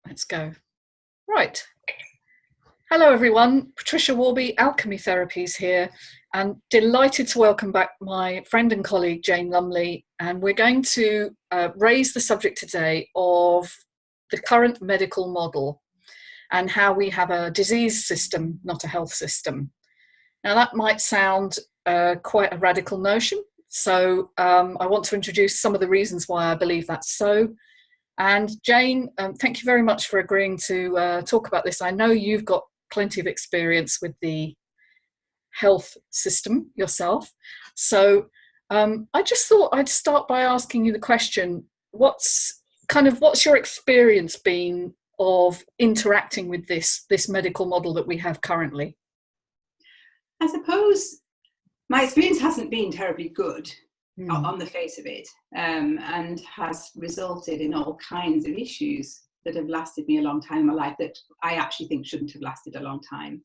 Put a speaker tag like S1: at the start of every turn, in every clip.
S1: Let's go. Right. Hello, everyone. Patricia Worby, Alchemy Therapies here, and delighted to welcome back my friend and colleague, Jane Lumley. And we're going to raise the subject today of the current medical model and how we have a disease system, not a health system. Now, that might sound quite a radical notion. So I want to introduce some of the reasons why I believe that's so. And Jane, thank you very much for agreeing to talk about this. I know you've got plenty of experience with the health system yourself. So I just thought I'd start by asking you the question, what's your experience been of interacting with this medical model that we have currently?
S2: I suppose my experience hasn't been terribly good on the face of it, and has resulted in all kinds of issues that have lasted me a long time in my life that I actually think shouldn't have lasted a long time.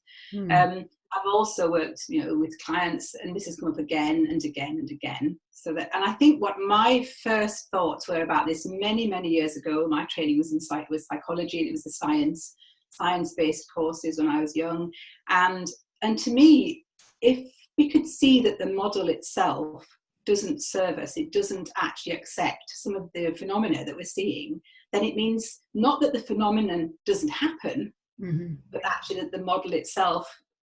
S2: I've also worked, with clients, and this has come up again and again and again. And I think what my first thoughts were about this many, many years ago, my training was in psychology, and it was the science-based courses when I was young. And to me, if we could see that the model itself doesn't serve us, it doesn't actually accept some of the phenomena that we're seeing, then it means not that the phenomenon doesn't happen, but actually that the model itself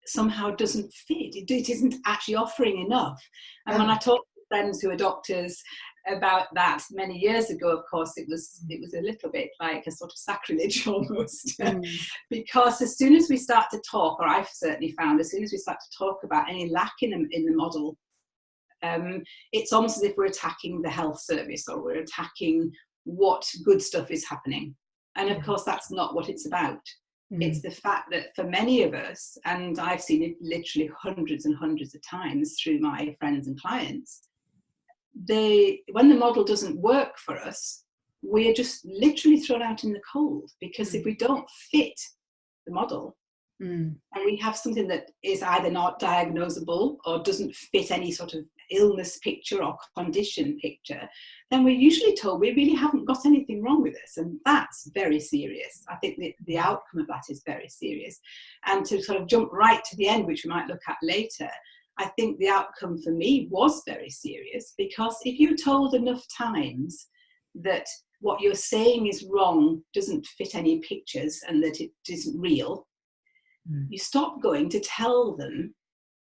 S2: somehow doesn't fit. It isn't actually offering enough. And when I talk to friends who are doctors about that many years ago, of course, it was a little bit like a sort of sacrilege almost. Because as soon as we start to talk, or I've certainly found, as soon as we start to talk about any lack in the model, it's almost as if we're attacking the health service, or we're attacking what good stuff is happening. And of course, that's not what it's about. It's the fact that for many of us, and I've seen it literally hundreds and hundreds of times through my friends and clients, when the model doesn't work for us, we're just literally thrown out in the cold, because if we don't fit the model, and we have something that is either not diagnosable or doesn't fit any sort of illness picture or condition picture, then we're usually told we really haven't got anything wrong with us. And that's very serious. I think the outcome of that is very serious. And to sort of jump right to the end, which we might look at later, I think the outcome for me was very serious, because if you're told enough times that what you're saying is wrong, doesn't fit any pictures, and that it isn't real, you stop going to tell them,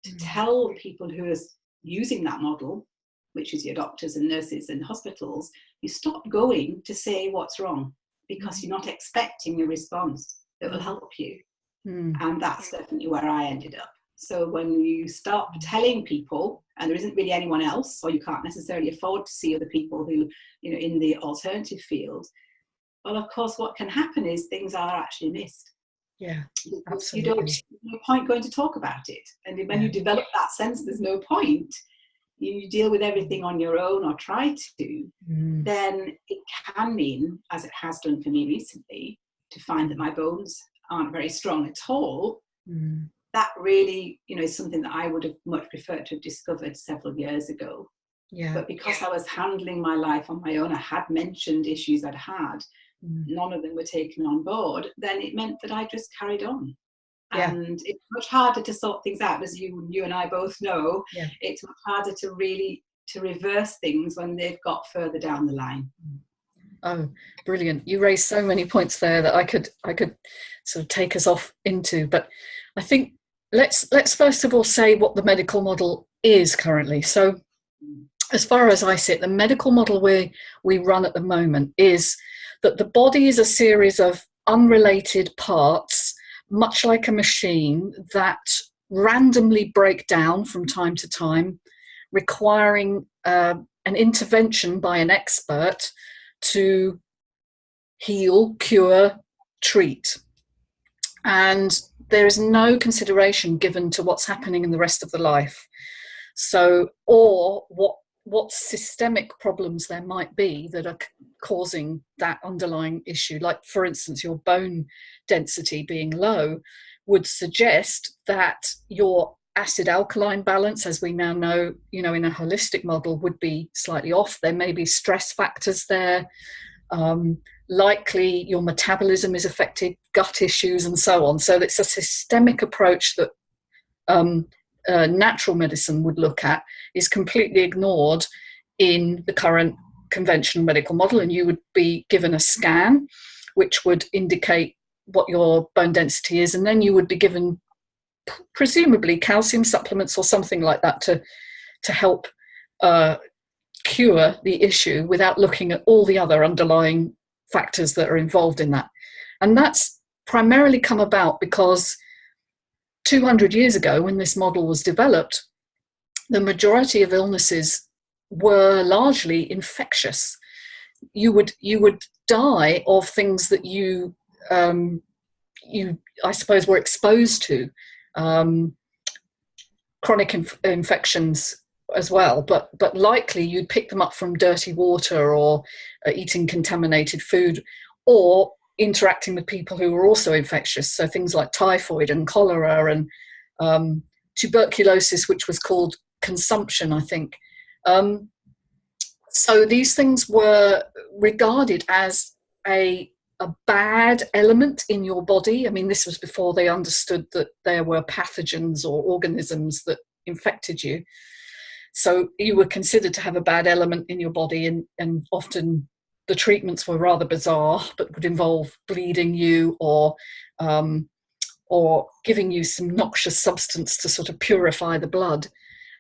S2: to tell the people who are using that model, which is your doctors and nurses and hospitals, you stop going to say what's wrong, because you're not expecting a response that will help you. And that's definitely where I ended up. So when you start telling people, and there isn't really anyone else, or you can't necessarily afford to see other people who, in the alternative field, well, of course, what can happen is things are actually missed.
S1: Yeah, absolutely.
S2: There's no point going to talk about it. And when you develop that sense, there's no point, you deal with everything on your own, or try to, then it can mean, as it has done for me recently, to find that my bones aren't very strong at all. That really, is something that I would have much preferred to have discovered several years ago. But because I was handling my life on my own, I had mentioned issues I'd had, none of them were taken on board, then it meant that I just carried on. And it's much harder to sort things out, as you and I both know. It's much harder to reverse things when they've got further down the line.
S1: Oh, brilliant. You raised so many points there that I could sort of take us off into, but I think let's first of all say what the medical model is currently. So as far as I see it, the medical model we run at the moment is that the body is a series of unrelated parts, much like a machine, that randomly break down from time to time, requiring an intervention by an expert to heal, cure, treat. And there is no consideration given to what's happening in the rest of the life. So, or what systemic problems there might be that are causing that underlying issue. Like, for instance, your bone density being low would suggest that your acid alkaline balance, as we now know, in a holistic model, would be slightly off. There may be stress factors there, likely your metabolism is affected, gut issues, and so on. So it's a systemic approach that natural medicine would look at is completely ignored in the current conventional medical model, and you would be given a scan which would indicate what your bone density is, and then you would be given presumably calcium supplements or something like that to help cure the issue without looking at all the other underlying factors that are involved in that. And that's primarily come about because 200 years ago, when this model was developed, the majority of illnesses were largely infectious. You would die of things that you I suppose were exposed to, chronic infections as well, but likely you'd pick them up from dirty water or eating contaminated food or interacting with people who were also infectious. So things like typhoid and cholera and tuberculosis, which was called consumption, I think. So these things were regarded as a bad element in your body. I mean, this was before they understood that there were pathogens or organisms that infected you. So you were considered to have a bad element in your body, and often the treatments were rather bizarre, but would involve bleeding you or giving you some noxious substance to sort of purify the blood.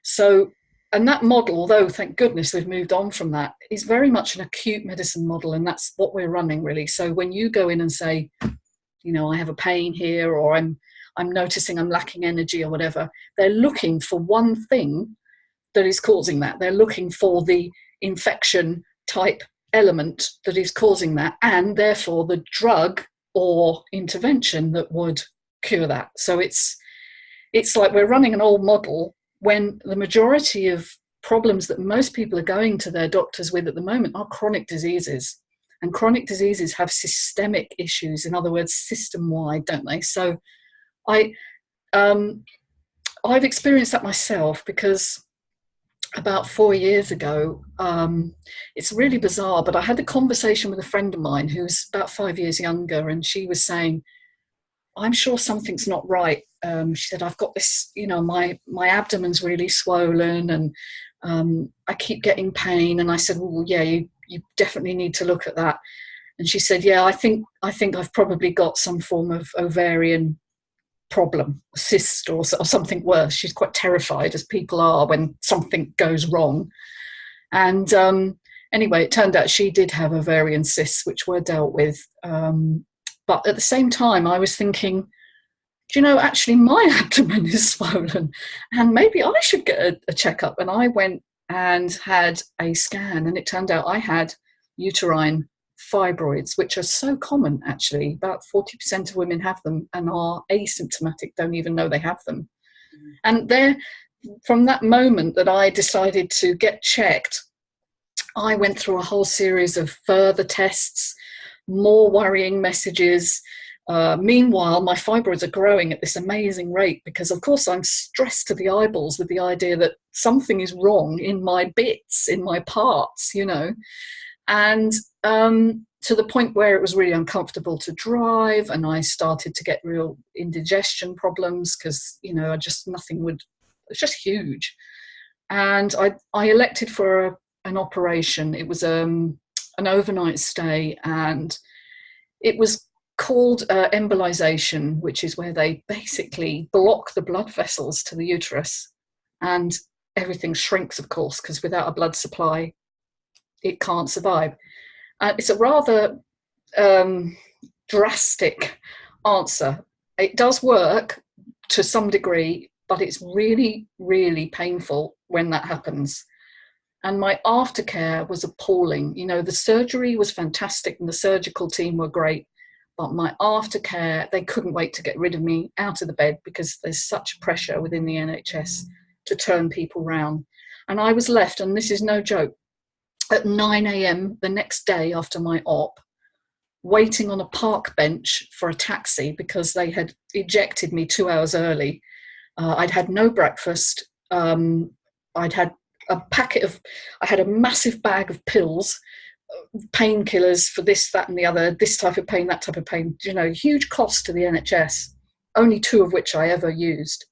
S1: So, and that model, although thank goodness we've moved on from that, is very much an acute medicine model, and that's what we're running really. So when you go in and say, you know, I have a pain here, or I'm noticing I'm lacking energy or whatever, they're looking for one thing that is causing that. They're looking for the infection type element that is causing that, and therefore the drug or intervention that would cure that. So it's like we're running an old model when the majority of problems that most people are going to their doctors with at the moment are chronic diseases. And chronic diseases have systemic issues, in other words, system-wide, don't they? So I've experienced that myself, because about 4 years ago, it's really bizarre, but I had a conversation with a friend of mine who's about 5 years younger, and she was saying, I'm sure something's not right. She said, I've got this, you know, my abdomen's really swollen, and I keep getting pain. And I said, well, yeah, you definitely need to look at that. And she said, yeah, I think I've probably got some form of ovarian problem, cyst or something worse. She's quite terrified, as people are when something goes wrong. And anyway, it turned out she did have ovarian cysts, which were dealt with. But at the same time, I was thinking, do you know, actually my abdomen is swollen and maybe I should get a checkup. And I went and had a scan, and it turned out I had uterine fibroids, which are so common, actually. About 40% of women have them and are asymptomatic, don't even know they have them. And there, from that moment that I decided to get checked, I went through a whole series of further tests, more worrying messages. Meanwhile, my fibroids are growing at this amazing rate because, of course, I'm stressed to the eyeballs with the idea that something is wrong in my bits, in my parts, you know. And to the point where it was really uncomfortable to drive, and I started to get real indigestion problems because, you know, it's just huge. And I elected for an operation. It was an overnight stay, and it was called embolization, which is where they basically block the blood vessels to the uterus, and everything shrinks, of course, because without a blood supply, it can't survive. It's a rather drastic answer. It does work to some degree, but it's really, really painful when that happens. And my aftercare was appalling. You know, the surgery was fantastic and the surgical team were great, but my aftercare, they couldn't wait to get rid of me out of the bed because there's such pressure within the NHS to turn people round. And I was left, and this is no joke, at 9 a.m. the next day after my op, waiting on a park bench for a taxi because they had ejected me 2 hours early. I'd had no breakfast. I had a massive bag of pills, painkillers for this, that and the other, this type of pain, that type of pain, you know, huge cost to the NHS, only 2 of which I ever used.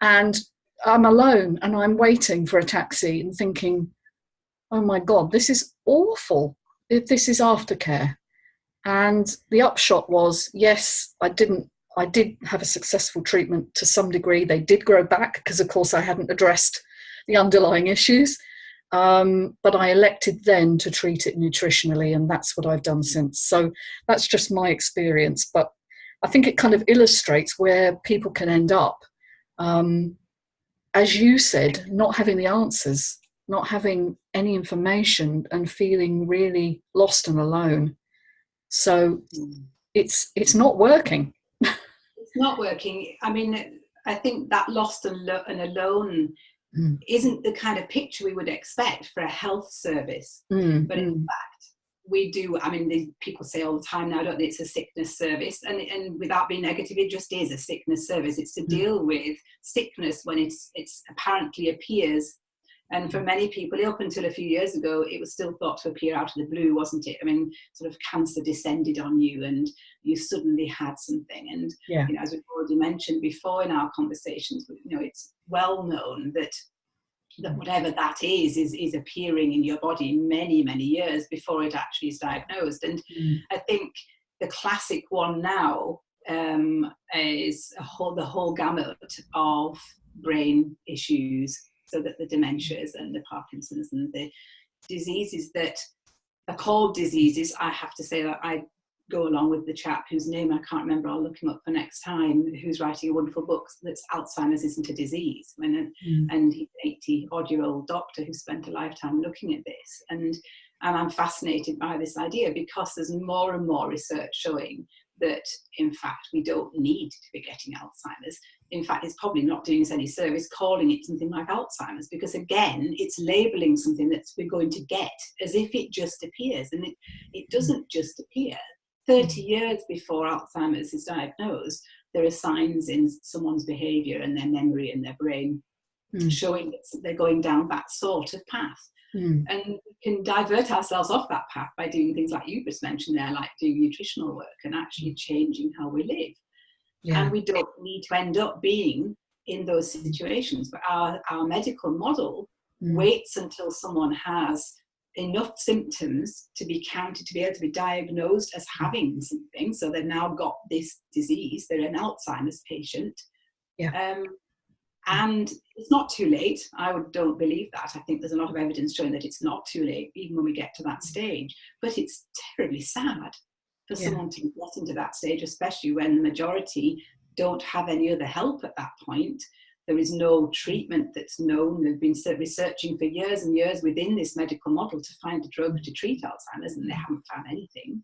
S1: And I'm alone and I'm waiting for a taxi and thinking, oh my God, this is awful. This is aftercare. And the upshot was, yes, I did have a successful treatment to some degree. They did grow back because, of course, I hadn't addressed the underlying issues. But I elected then to treat it nutritionally, and that's what I've done since. So that's just my experience. But I think it kind of illustrates where people can end up. As you said, not having the answers, not having any information, and feeling really lost and alone. So it's not working.
S2: It's not working. I mean, I think that lost and alone isn't the kind of picture we would expect for a health service. But in fact, we do. I mean, people say all the time now, don't they, it's a sickness service. And without being negative, it just is a sickness service. It's to deal with sickness when it's apparently appears. And for many people, up until a few years ago, it was still thought to appear out of the blue, wasn't it? I mean, sort of cancer descended on you and you suddenly had something. And, you know, as we've already mentioned before in our conversations, you know, it's well known that whatever that is appearing in your body many, many years before it actually is diagnosed. And I think the classic one now is the whole gamut of brain issues. So that the dementias and the Parkinson's and the diseases that are called diseases, I have to say that I go along with the chap whose name I can't remember, I'll look him up for next time, who's writing a wonderful book that's Alzheimer's Isn't a Disease. And he's an 80-odd-year-old doctor who spent a lifetime looking at this. And I'm fascinated by this idea because there's more and more research showing that, in fact, we don't need to be getting Alzheimer's. In fact, it's probably not doing us any service calling it something like Alzheimer's, because, again, it's labelling something that we're going to get as if it just appears. And it doesn't just appear. 30 years before Alzheimer's is diagnosed, there are signs in someone's behaviour and their memory and their brain showing that they're going down that sort of path. And we can divert ourselves off that path by doing things like you just mentioned there, like doing nutritional work and actually changing how we live. And we don't need to end up being in those situations. But our medical model waits until someone has enough symptoms to be counted, to be able to be diagnosed as having something. So they've now got this disease, they're an Alzheimer's patient. And it's not too late. I don't believe that. I think there's a lot of evidence showing that it's not too late, even when we get to that stage. But it's terribly sad for someone to get into that stage, especially when the majority don't have any other help at that point. There is no treatment that's known. They've been researching for years and years within this medical model to find a drug to treat Alzheimer's, and they haven't found anything.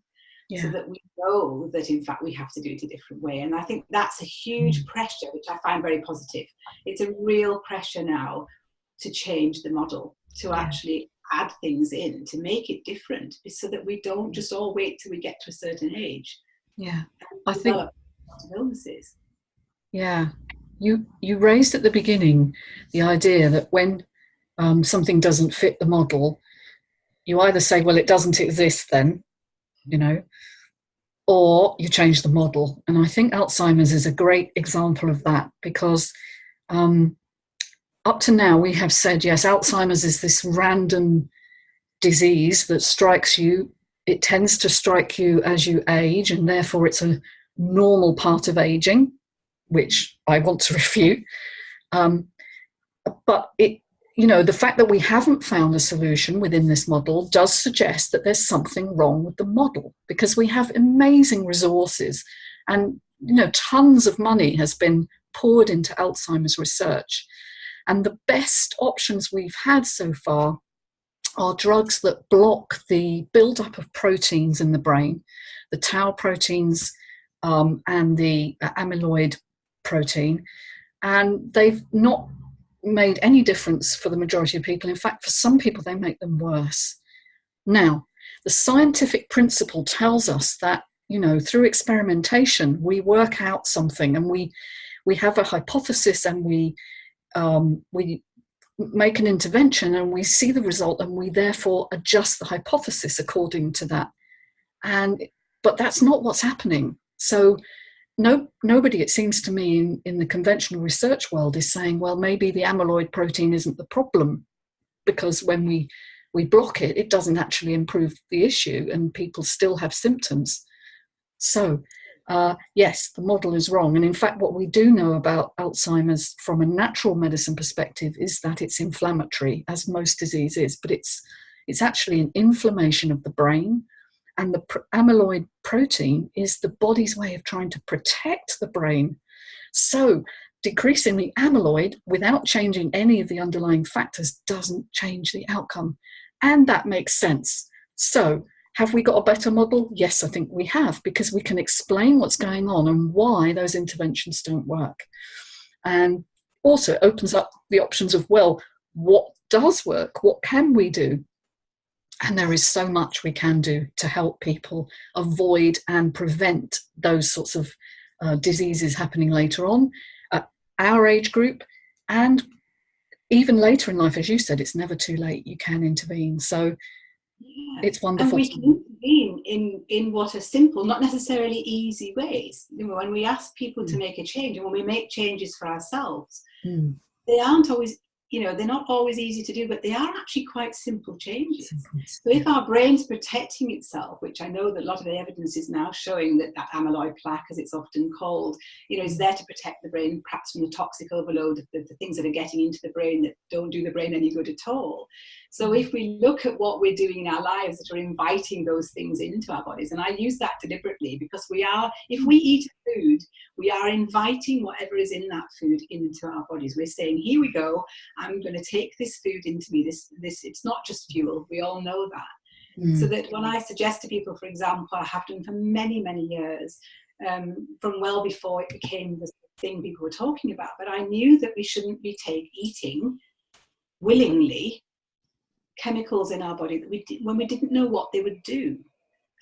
S2: So that we know that, in fact, we have to do it a different way. And I think that's a huge pressure, which I find very positive. It's a real pressure now to change the model, to actually add things in, to make it different, so that we don't just all wait till we get to a certain age.
S1: I think
S2: illnesses.
S1: You raised at the beginning the idea that when something doesn't fit the model, you either say, well, it doesn't exist then, you know, or you change the model. And I think Alzheimer's is a great example of that, because up to now we have said, yes, Alzheimer's is this random disease that strikes you. It tends to strike you as you age, and therefore it's a normal part of aging, which I want to refute. But it, you know, the fact that we haven't found a solution within this model does suggest that there's something wrong with the model, because we have amazing resources and, you know, tons of money has been poured into Alzheimer's research. And the best options we've had so far are drugs that block the buildup of proteins in the brain, the tau proteins and the amyloid protein. And they've not made any difference for the majority of people. In fact, for some people, they make them worse. Now, the scientific principle tells us that, you know, through experimentation, we work out something, and we have a hypothesis, and we make an intervention and we see the result and we therefore adjust the hypothesis according to that. But that's not what's happening. So nobody, it seems to me, in the conventional research world is saying, well, maybe the amyloid protein isn't the problem, because when we block it, it doesn't actually improve the issue and people still have symptoms. So yes, the model is wrong. And in fact, what we do know about Alzheimer's from a natural medicine perspective is that it's inflammatory, as most disease is, but it's actually an inflammation of the brain. And the amyloid protein is the body's way of trying to protect the brain. So decreasing the amyloid without changing any of the underlying factors doesn't change the outcome. And that makes sense. So have we got a better model? Yes, I think we have, because we can explain what's going on and why those interventions don't work. And also it opens up the options of, well, what does work? What can we do? And there is so much we can do to help people avoid and prevent those sorts of diseases happening later on, at our age group, and even later in life. As you said, it's never too late. You can intervene. So it's wonderful.
S2: And we can intervene in what are simple, not necessarily easy ways. When we ask people to make a change, and when we make changes for ourselves, they aren't always, they're not always easy to do, but they are actually quite simple changes. So if our brain's protecting itself, which I know that a lot of the evidence is now showing that amyloid plaque, as it's often called, is there to protect the brain, perhaps from the toxic overload of the things that are getting into the brain that don't do the brain any good at all. So if we look at what we're doing in our lives that are inviting those things into our bodies, and I use that deliberately because if we eat food, we are inviting whatever is in that food into our bodies. We're saying, here we go, I'm going to take this food into me. This it's not just fuel. We all know that. So that when I suggest to people, for example, I have done for many, many years, from well before it became the thing people were talking about, but I knew that we shouldn't be eating willingly chemicals in our body that when we didn't know what they would do.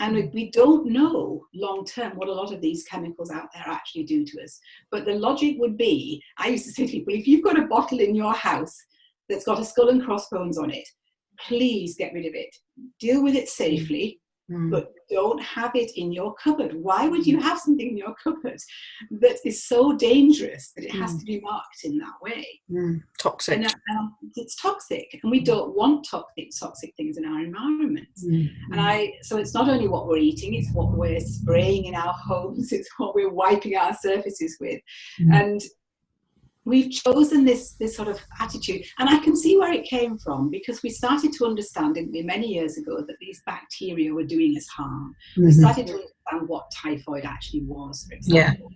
S2: And we don't know long term what a lot of these chemicals out there actually do to us. But the logic would be, I used to say to people, if you've got a bottle in your house that's got a skull and crossbones on it, please get rid of it. Deal with it safely, but don't have it in your cupboard. Why would you have something in your cupboard that is so dangerous that it has to be marked in that way?
S1: Toxic.
S2: And it's toxic, and we don't want toxic things in our environment. So it's not only what we're eating, it's what we're spraying in our homes, it's what we're wiping our surfaces with. And we've chosen this sort of attitude, and I can see where it came from, because we started to understand, didn't we, many years ago, that these bacteria were doing us harm. We started to understand what typhoid actually was, for example.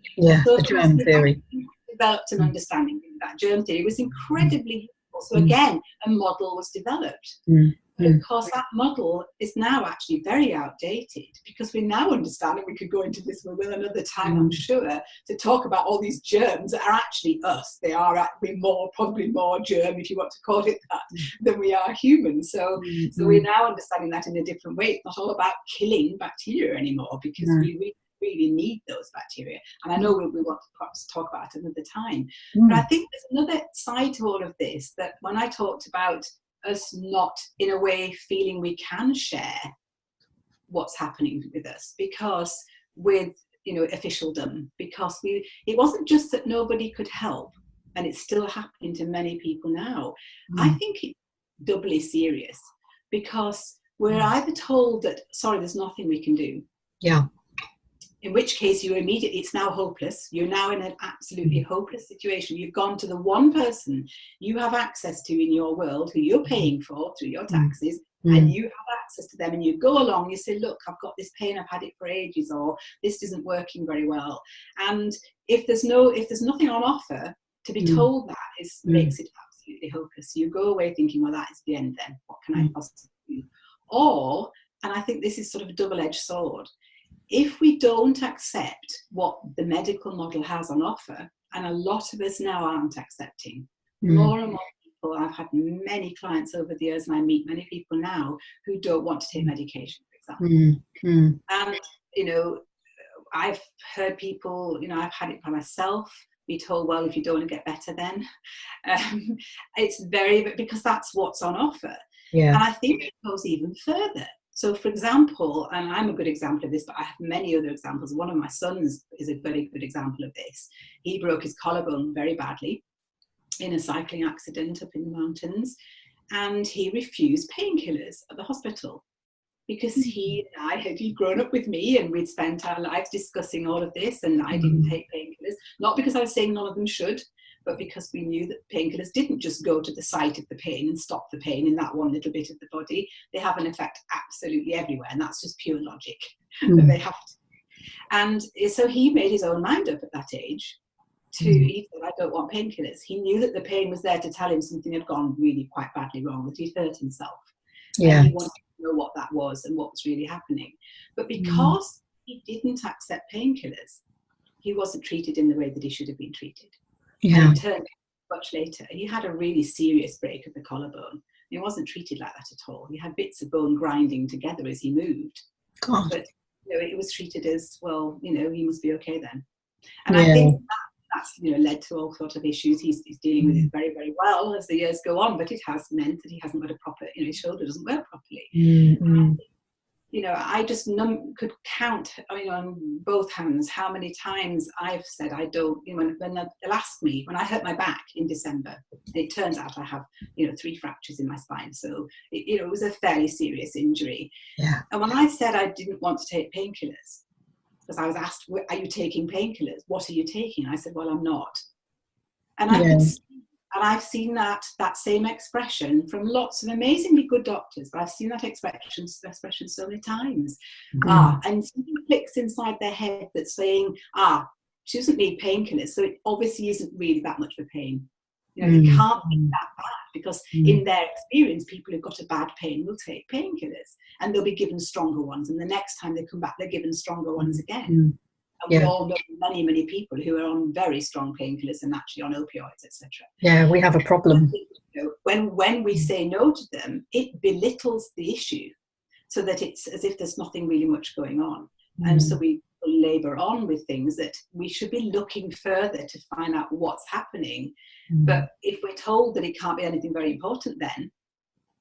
S2: So
S1: the germ theory.
S2: Developed an understanding that germ theory was incredibly useful. So again, a model was developed. But of course, that model is now actually very outdated, because we now understand, and we could go into this with another time, I'm sure, to talk about all these germs that are actually us. They are actually probably more germ, if you want to call it that, than we are humans. So we're now understanding that in a different way. It's not all about killing bacteria anymore, because we really need those bacteria. And I know we want to perhaps talk about it another time. But I think there's another side to all of this, that when I talked about us not in a way feeling we can share what's happening with us, because with officialdom, because it wasn't just that nobody could help, and it's still happening to many people now. I think it's doubly serious, because we're either told that, sorry, there's nothing we can do, in which case it's now hopeless. You're now in an absolutely hopeless situation. You've gone to the one person you have access to in your world, who you're paying for through your taxes, and you have access to them, and you go along, you say, look, I've got this pain, I've had it for ages, or this isn't working very well. And if there's nothing on offer, to be told that makes it absolutely hopeless. So you go away thinking, well, that is the end then. What can I possibly do? Or, and I think this is sort of a double-edged sword, if we don't accept what the medical model has on offer, and a lot of us now aren't accepting, more and more people, I've had many clients over the years, and I meet many people now who don't want to take medication, for example. And, I've heard people, I've had it by myself, be told, well, if you don't want to get better, then it's because that's what's on offer.
S1: Yeah.
S2: And I think it goes even further. So, for example, and I'm a good example of this, but I have many other examples. One of my sons is a very good example of this. He broke his collarbone very badly in a cycling accident up in the mountains, and he refused painkillers at the hospital because he'd grown up with me and we'd spent our lives discussing all of this, and I didn't take painkillers, not because I was saying none of them should, but because we knew that painkillers didn't just go to the site of the pain and stop the pain in that one little bit of the body. They have an effect absolutely everywhere, and that's just pure logic that they have to. And so he made his own mind up at that age he said, I don't want painkillers. He knew that the pain was there to tell him something had gone really quite badly wrong, that he'd hurt himself.
S1: Yeah.
S2: And he wanted to know what that was and what was really happening. But because he didn't accept painkillers, he wasn't treated in the way that he should have been treated.
S1: Yeah.
S2: And it turned out much later, he had a really serious break of the collarbone. He wasn't treated like that at all. He had bits of bone grinding together as he moved.
S1: God.
S2: But it was treated as, well, he must be okay then. And I think that's led to all sorts of issues. He's dealing with it very, very well as the years go on, but it has meant that he hasn't got a proper, his shoulder doesn't work properly. I just could count, on both hands, how many times I've said I don't, when they'll ask me, when I hurt my back in December, it turns out I have, 3 fractures in my spine. So, it was a fairly serious injury.
S1: Yeah.
S2: And when I said I didn't want to take painkillers, because I was asked, are you taking painkillers? What are you taking? I said, well, I'm not. And I've seen that same expression from lots of amazingly good doctors, but I've seen that expression so many times. And something clicks inside their head that's saying, she doesn't need painkillers, so it obviously isn't really that much of a pain. It can't be that bad, because in their experience, people who've got a bad pain will take painkillers and they'll be given stronger ones. And the next time they come back, they're given stronger ones again. And we all know many, many people who are on very strong painkillers and actually on opioids, etc.
S1: Yeah, we have a problem.
S2: When we say no to them, it belittles the issue so that it's as if there's nothing really much going on. And so we labour on with things that we should be looking further to find out what's happening. But if we're told that it can't be anything very important, then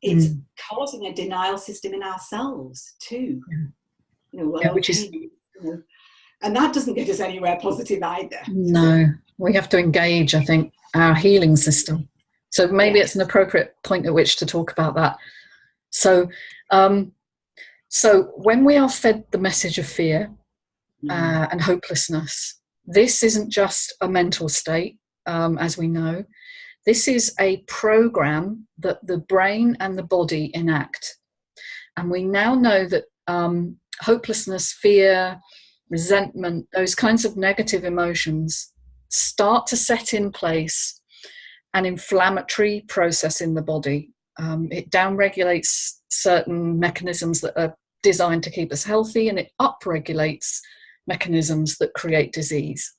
S2: it's causing a denial system in ourselves too.
S1: Which is,
S2: and that doesn't get us anywhere positive either.
S1: No, we have to engage, I think, our healing system. So maybe it's an appropriate point at which to talk about that. So, so when we are fed the message of fear and hopelessness, this isn't just a mental state, as we know. This is a program that the brain and the body enact. And we now know that hopelessness, fear, resentment, those kinds of negative emotions start to set in place an inflammatory process in the body. It downregulates certain mechanisms that are designed to keep us healthy, and it upregulates mechanisms that create disease.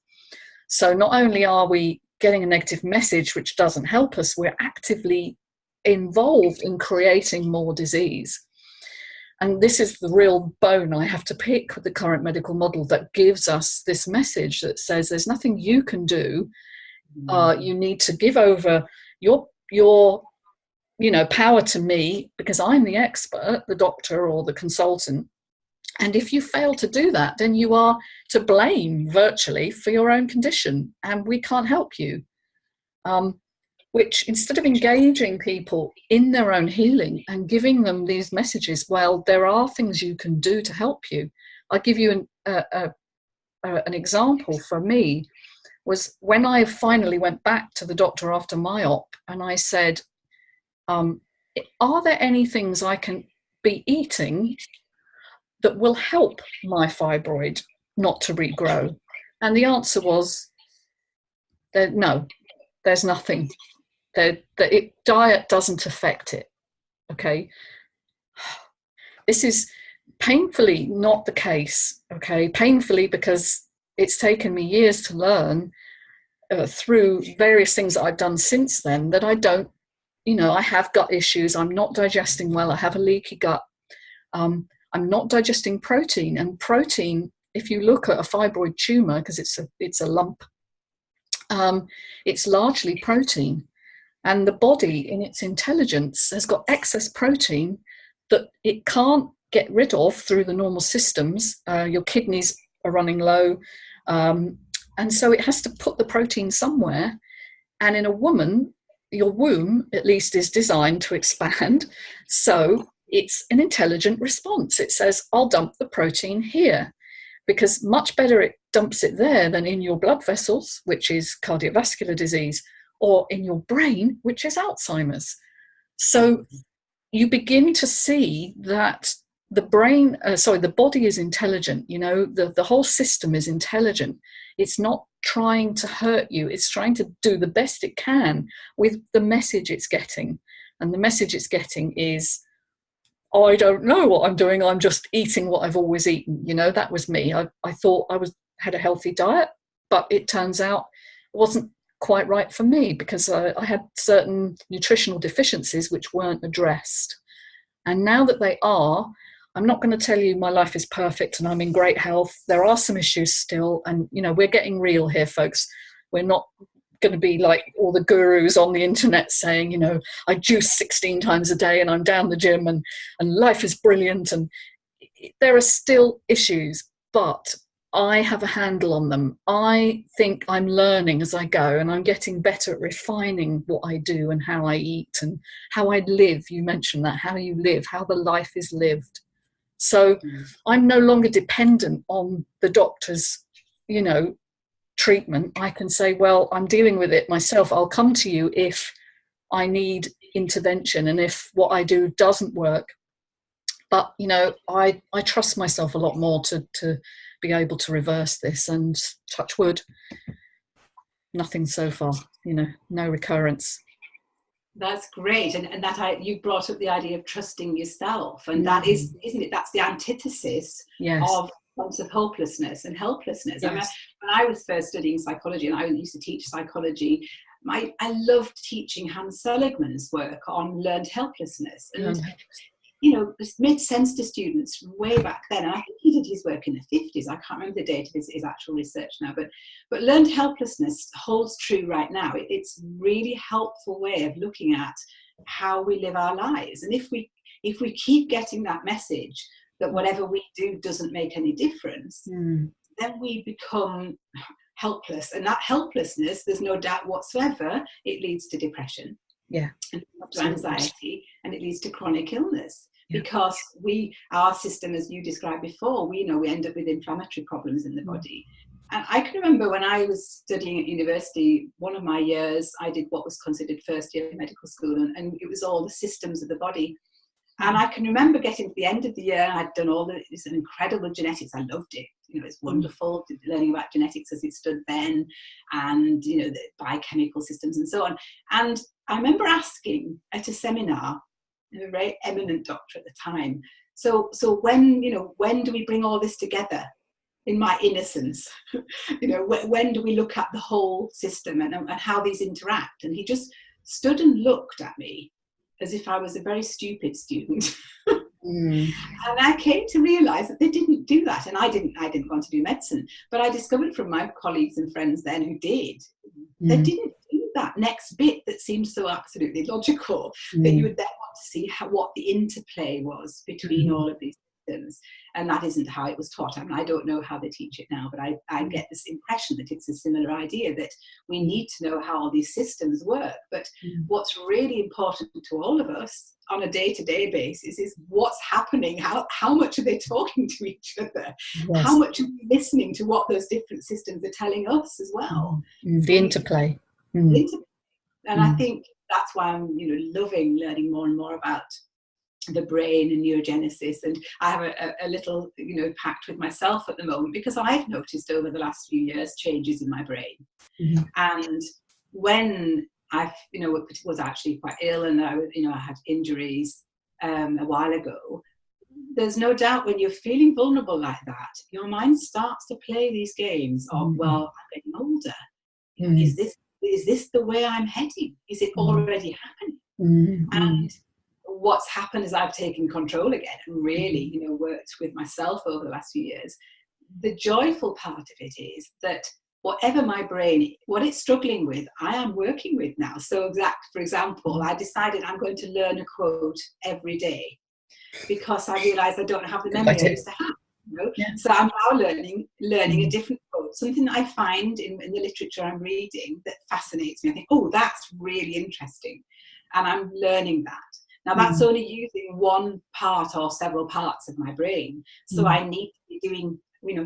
S1: So not only are we getting a negative message which doesn't help us, we're actively involved in creating more disease. And this is the real bone I have to pick with the current medical model that gives us this message that says there's nothing you can do. You need to give over your power to me, because I'm the expert, the doctor or the consultant. And if you fail to do that, then you are to blame virtually for your own condition, and we can't help you. Which, instead of engaging people in their own healing and giving them these messages, well, there are things you can do to help you. I'll give you an example for me. Was when I finally went back to the doctor after my op, and I said, are there any things I can be eating that will help my fibroid not to regrow? And the answer was, no, there's nothing. Diet doesn't affect it. Okay. This is painfully not the case. Okay. Painfully, because it's taken me years to learn through various things that I've done since then that I don't, I have gut issues. I'm not digesting well. I have a leaky gut. I'm not digesting protein. And protein, if you look at a fibroid tumor, because it's a lump, It's largely protein. And the body, in its intelligence, has got excess protein that it can't get rid of through the normal systems. Your kidneys are running low. And so it has to put the protein somewhere. And in a woman, your womb, at least, is designed to expand. So it's an intelligent response. It says, I'll dump the protein here, because much better it dumps it there than in your blood vessels, which is cardiovascular disease, or in your brain, which is Alzheimer's. So you begin to see that the body is intelligent. The whole system is intelligent. It's not trying to hurt you. It's trying to do the best it can with the message it's getting. And the message it's getting is, I don't know what I'm doing. I'm just eating what I've always eaten. That was me. I thought I had a healthy diet, but it turns out it wasn't quite right for me, because I had certain nutritional deficiencies which weren't addressed. And now that they are, I'm not going to tell you my life is perfect and I'm in great health. There are some issues still. And, we're getting real here, folks. We're not going to be like all the gurus on the internet saying, I juice 16 times a day and I'm down the gym and life is brilliant. And there are still issues, but I have a handle on them. I think I'm learning as I go, and I'm getting better at refining what I do and how I eat and how I live. You mentioned that, how you live, how the life is lived. So I'm no longer dependent on the doctor's, treatment. I can say, well, I'm dealing with it myself. I'll come to you if I need intervention and if what I do doesn't work. But, I trust myself a lot more to be able to reverse this, and touch wood, nothing so far, no recurrence.
S2: That's great. And that you brought up the idea of trusting yourself. And that is, isn't it? That's the antithesis of sense of hopelessness and helplessness.
S1: Yes.
S2: I mean, when I was first studying psychology, and I used to teach psychology, I loved teaching Hans Seligman's work on learned helplessness. And it made sense to students way back then. And I think he did his work in the 50s. I can't remember the date of his actual research now, but learned helplessness holds true right now. It's a really helpful way of looking at how we live our lives. And if we keep getting that message that whatever we do doesn't make any difference, then we become helpless. And that helplessness, there's no doubt whatsoever, it leads to depression.
S1: Yeah.
S2: And to anxiety, and it leads to chronic illness. Because our system, as you described before, we end up with inflammatory problems in the body. And I can remember when I was studying at university, one of my years, I did what was considered first year of medical school, and it was all the systems of the body. And I can remember getting to the end of the year, I'd done all this incredible genetics. I loved it. It's wonderful learning about genetics as it stood then, and, the biochemical systems and so on. And I remember asking at a seminar, a very eminent doctor at the time, so when do we bring all this together? In my innocence, when do we look at the whole system and how these interact? And he just stood and looked at me as if I was a very stupid student. And I came to realize that they didn't do that. And I didn't want to do medicine, but I discovered from my colleagues and friends then who did, they didn't do that next bit that seemed so absolutely logical, that you would then want to see what the interplay was between all of these systems. And that isn't how it was taught. I mean, I don't know how they teach it now, but I get this impression that it's a similar idea, that we need to know how all these systems work. But what's really important to all of us on a day-to-day basis is what's happening, how much are they talking to each other, how much are we listening to what those different systems are telling us as well.
S1: The interplay.
S2: And I think that's why I'm loving learning more and more about the brain and neurogenesis. And I have a little pact with myself at the moment, because I've noticed over the last few years changes in my brain. And when I was actually quite ill, and I had injuries a while ago, there's no doubt when you're feeling vulnerable like that, your mind starts to play these games of, well, I'm getting older. Is this the way I'm heading? Is it already happening? And what's happened is I've taken control again and really, worked with myself over the last few years. The joyful part of it is that whatever my brain, what it's struggling with, I am working with now. So for example, I decided I'm going to learn a quote every day because I realised I don't have the memory I used to have. You know? Yeah. So I'm now learning a different quote, something that I find in the literature I'm reading that fascinates me. I think, oh, that's really interesting. And I'm learning that. Now, that's only using one part or several parts of my brain. So I need to be doing,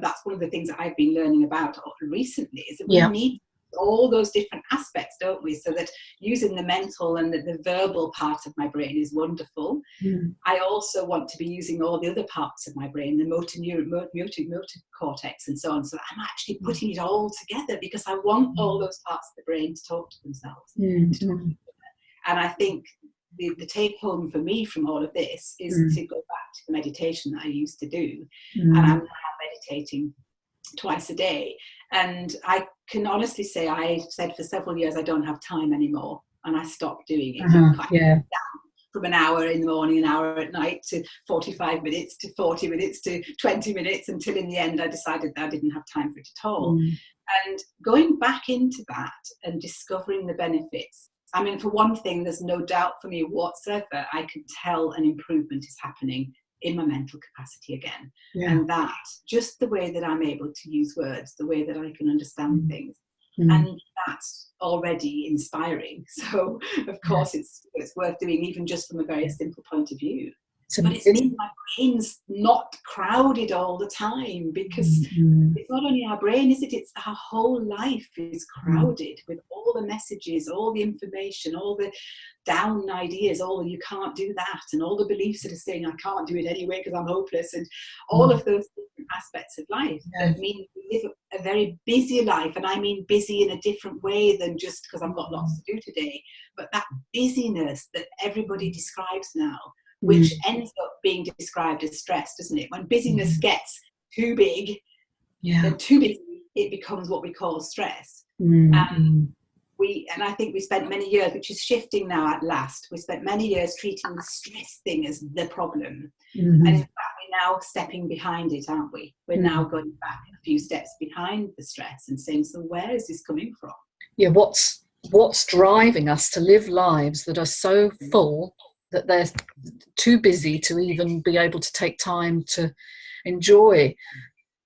S2: that's one of the things that I've been learning about recently, is that we need all those different aspects, don't we? So that using the mental and the verbal part of my brain is wonderful. I also want to be using all the other parts of my brain, the motor cortex and so on. So I'm actually putting it all together because I want all those parts of the brain to talk to themselves. And I think the take home for me from all of this is to go back to the meditation that I used to do. And I'm now meditating twice a day. And I can honestly say I said for several years I don't have time anymore, and I stopped doing it. From an hour in the morning, an hour at night, to 45 minutes, to 40 minutes, to 20 minutes, until in the end I decided that I didn't have time for it at all. And going back into that and discovering the benefits, I mean, for one thing, there's no doubt for me whatsoever, I can tell an improvement is happening in my mental capacity again. And that, just the way that I'm able to use words, the way that I can understand things, and that's already inspiring. So, of course, it's worth doing, even just from a very simple point of view. But it's means my brain's not crowded all the time, because it's not only our brain, is it? It's our whole life is crowded with all the messages, all the information, all the down ideas, all the you can't do that, and all the beliefs that are saying I can't do it anyway because I'm hopeless, and all of those different aspects of life that mean we live a very busy life. And I mean busy in a different way than just because I've got lots to do today, but that busyness that everybody describes now, which ends up being described as stress, doesn't it? When busyness gets too big and too busy, it becomes what we call stress. And I think we spent many years, which is shifting now at last, we spent many years treating the stress thing as the problem. And in fact, we're now stepping behind it, aren't we? We're now going back a few steps behind the stress and saying, so where is this coming from?
S1: Yeah, what's driving us to live lives that are so full that they're too busy to even be able to take time to enjoy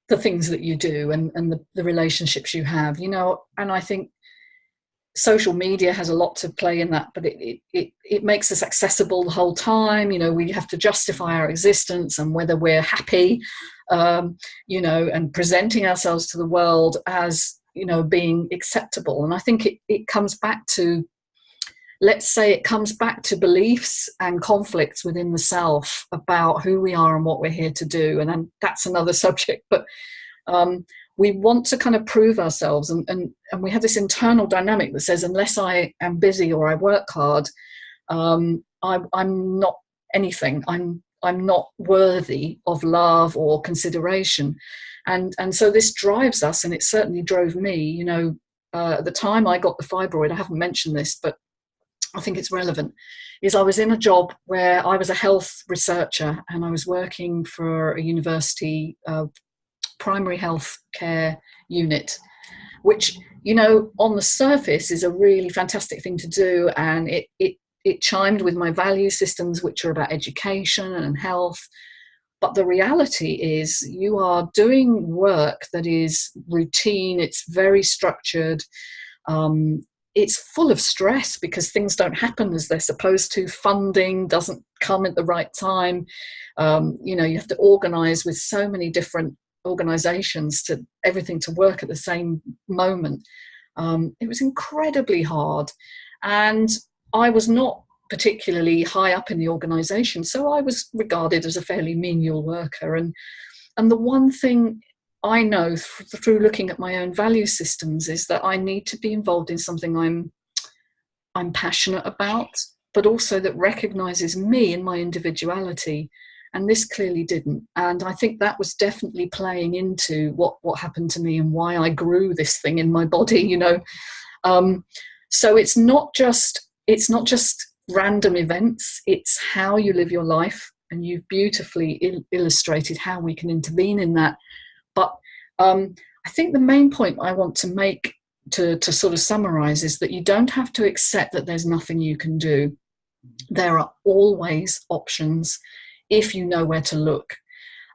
S1: the things that you do and the relationships you have, and I think social media has a lot to play in that, but it makes us accessible the whole time. We have to justify our existence and whether we're happy, and presenting ourselves to the world as, being acceptable. And I think it comes back to, let's say it comes back to beliefs and conflicts within the self about who we are and what we're here to do. And then that's another subject, but we want to kind of prove ourselves. And we have this internal dynamic that says, unless I am busy or I work hard, I'm not anything. I'm not worthy of love or consideration. And so this drives us, and it certainly drove me. At the time I got the fibroid, I haven't mentioned this, but I think it's relevant, is I was in a job where I was a health researcher, and I was working for a university primary health care unit, which, on the surface is a really fantastic thing to do. And it chimed with my value systems, which are about education and health. But the reality is you are doing work that is routine. It's very structured. It's full of stress because things don't happen as they're supposed to. Funding doesn't come at the right time. You have to organize with so many different organizations to everything to work at the same moment. It was incredibly hard. And I was not particularly high up in the organization, so I was regarded as a fairly menial worker. And the one thing I know through looking at my own value systems is that I need to be involved in something I'm passionate about, but also that recognizes me and my individuality. And this clearly didn't. And I think that was definitely playing into what happened to me and why I grew this thing in my body, So it's not just random events, it's how you live your life. And you've beautifully illustrated how we can intervene in that. But I think the main point I want to make to sort of summarize is that you don't have to accept that there's nothing you can do. There are always options if you know where to look.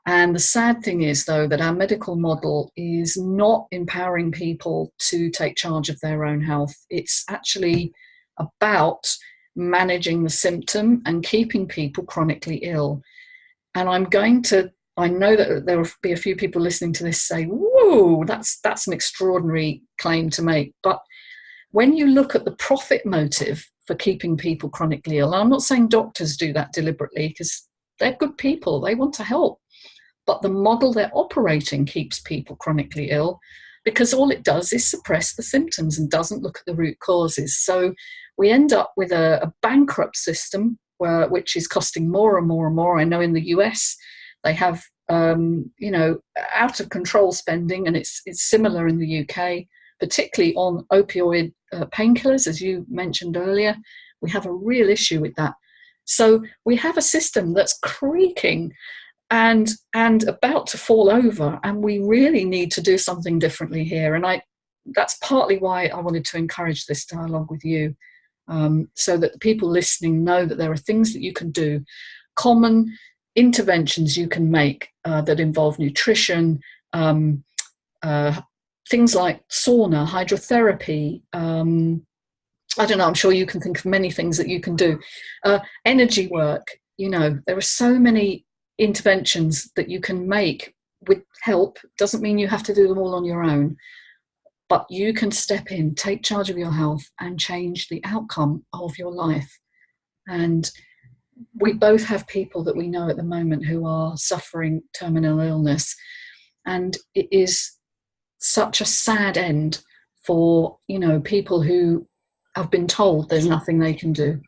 S1: And the sad thing is, though, that our medical model is not empowering people to take charge of their own health. It's actually about managing the symptom and keeping people chronically ill. And I know that there will be a few people listening to this say, whoa, that's an extraordinary claim to make. But when you look at the profit motive for keeping people chronically ill, and I'm not saying doctors do that deliberately, because they're good people, they want to help. But the model they're operating keeps people chronically ill, because all it does is suppress the symptoms and doesn't look at the root causes. So we end up with a bankrupt system which is costing more and more and more. I know in the US they have out of control spending, and it's similar in the UK, particularly on opioid painkillers, as you mentioned earlier. We have a real issue with that. So we have a system that's creaking and about to fall over, and we really need to do something differently here. And that's partly why I wanted to encourage this dialogue with you, so that the people listening know that there are things that you can do, common interventions you can make that involve nutrition, things like sauna, hydrotherapy, I don't know, I'm sure you can think of many things that you can do. Energy work, there are so many interventions that you can make with help. Doesn't mean you have to do them all on your own, but you can step in, take charge of your health, and change the outcome of your life. And we both have people that we know at the moment who are suffering terminal illness, and it is such a sad end for people who have been told there's nothing they can do.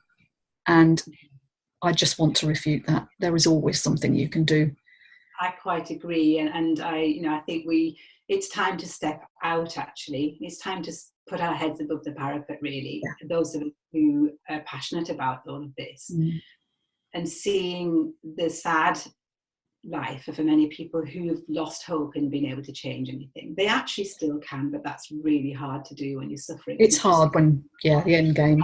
S1: And I just want to refute that. There is always something you can do.
S2: I quite agree, and I think it's time to step out. Actually, it's time to put our heads above the parapet. Really, for those of us who are passionate about all of this, and seeing the sad life of many people who've lost hope in being able to change anything. They actually still can, but that's really hard to do when you're suffering.
S1: It's hard when the end game.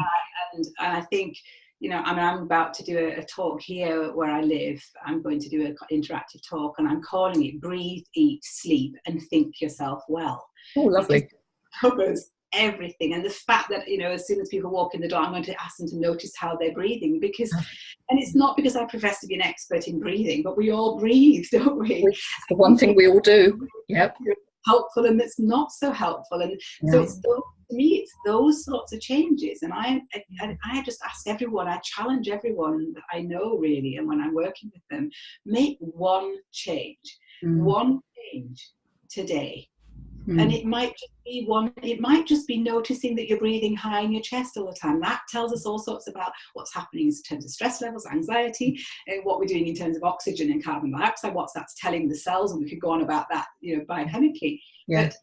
S2: And I think. I'm about to do a talk here where I live. I'm going to do an interactive talk, and I'm calling it Breathe, Eat, Sleep, and Think Yourself Well.
S1: Oh, lovely.
S2: It covers everything. And the fact that, as soon as people walk in the door, I'm going to ask them to notice how they're breathing, and it's not because I profess to be an expert in breathing, but we all breathe, don't we?
S1: The one thing we all do. Yep.
S2: Helpful and that's not so helpful. And so to me, it's those sorts of changes. And I just ask everyone, I challenge everyone that I know really, and when I'm working with them, make one change today. And it might just be noticing that you're breathing high in your chest all the time. That tells us all sorts about what's happening in terms of stress levels, anxiety, and what we're doing in terms of oxygen and carbon dioxide, what's that's telling the cells, and we could go on about that, biochemically. Yeah. But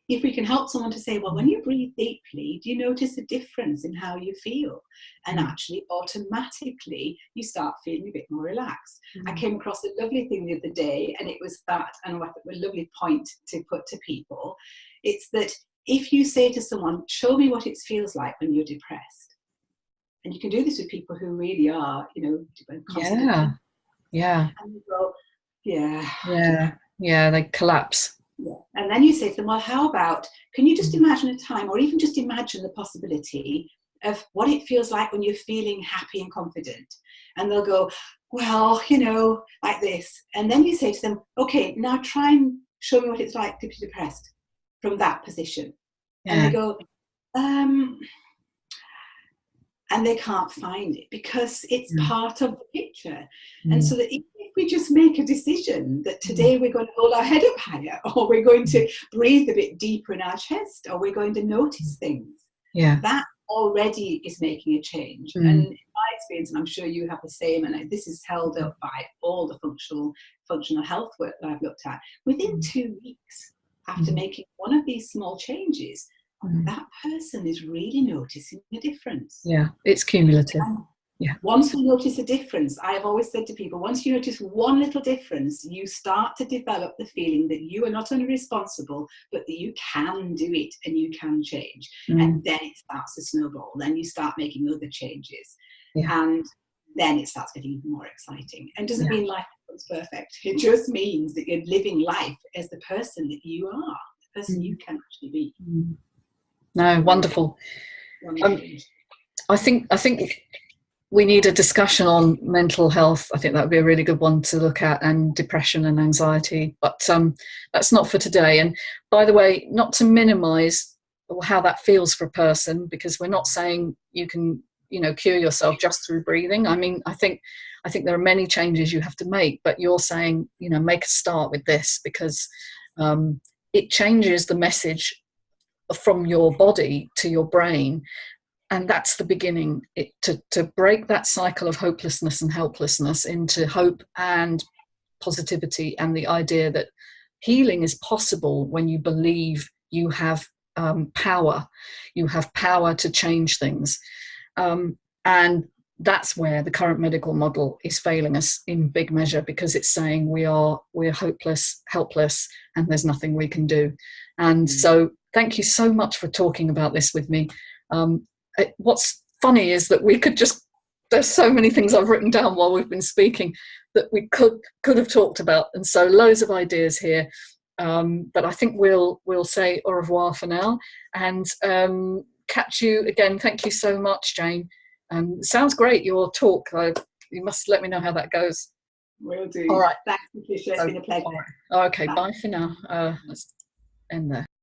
S2: if we can help someone to say, well, when you breathe deeply, do you notice a difference in how you feel? And actually, automatically, you start feeling a bit more relaxed. I came across a lovely thing the other day, and it was that, and a lovely point to put to people. It's that if you say to someone, show me what it feels like when you're depressed. And you can do this with people who really are, constantly.
S1: Yeah.
S2: And they go,
S1: they collapse.
S2: Yeah. And then you say to them, well, how about, can you just imagine a time, or even just imagine the possibility of what it feels like when you're feeling happy and confident? And they'll go, well, like this. And then you say to them, okay, now try and show me what it's like to be depressed from that position. And they go, and they can't find it because it's part of the picture. And so that if we just make a decision that today we're going to hold our head up higher, or we're going to breathe a bit deeper in our chest, or we're going to notice things, that already is making a change. And in my experience, and I'm sure you have the same, and this is held up by all the functional health work that I've looked at, within 2 weeks after making one of these small changes, that person is really noticing the difference.
S1: Yeah, it's cumulative. Yeah.
S2: Once we notice a difference, I have always said to people, once you notice one little difference, you start to develop the feeling that you are not only responsible, but that you can do it and you can change. And then it starts to snowball. Then you start making other changes.
S1: Yeah.
S2: And then it starts getting even more exciting. And doesn't mean life becomes perfect. It just means that you're living life as the person that you are, the person you can actually be.
S1: No, wonderful. I think we need a discussion on mental health. I think that would be a really good one to look at, and depression and anxiety. But that's not for today. And by the way, not to minimise how that feels for a person, because we're not saying you can, cure yourself just through breathing. I mean, I think there are many changes you have to make, but you're saying, make a start with this, because it changes the message from your body to your brain. And that's the beginning, to break that cycle of hopelessness and helplessness into hope and positivity, and the idea that healing is possible when you believe you have power. You have power to change things. And that's where the current medical model is failing us in big measure, because it's saying we're hopeless, helpless, and there's nothing we can do. And so thank you so much for talking about this with me. What's funny is that there's so many things I've written down while we've been speaking that we could have talked about, and so loads of ideas here. But I think we'll say au revoir for now, and catch you again. Thank you so much, Jane. Sounds great, your talk. You must let me know how that goes.
S2: Will do.
S1: All right.
S2: Thanks, Patricia. It's been a pleasure.
S1: Right. Okay, bye for now. Let's end there.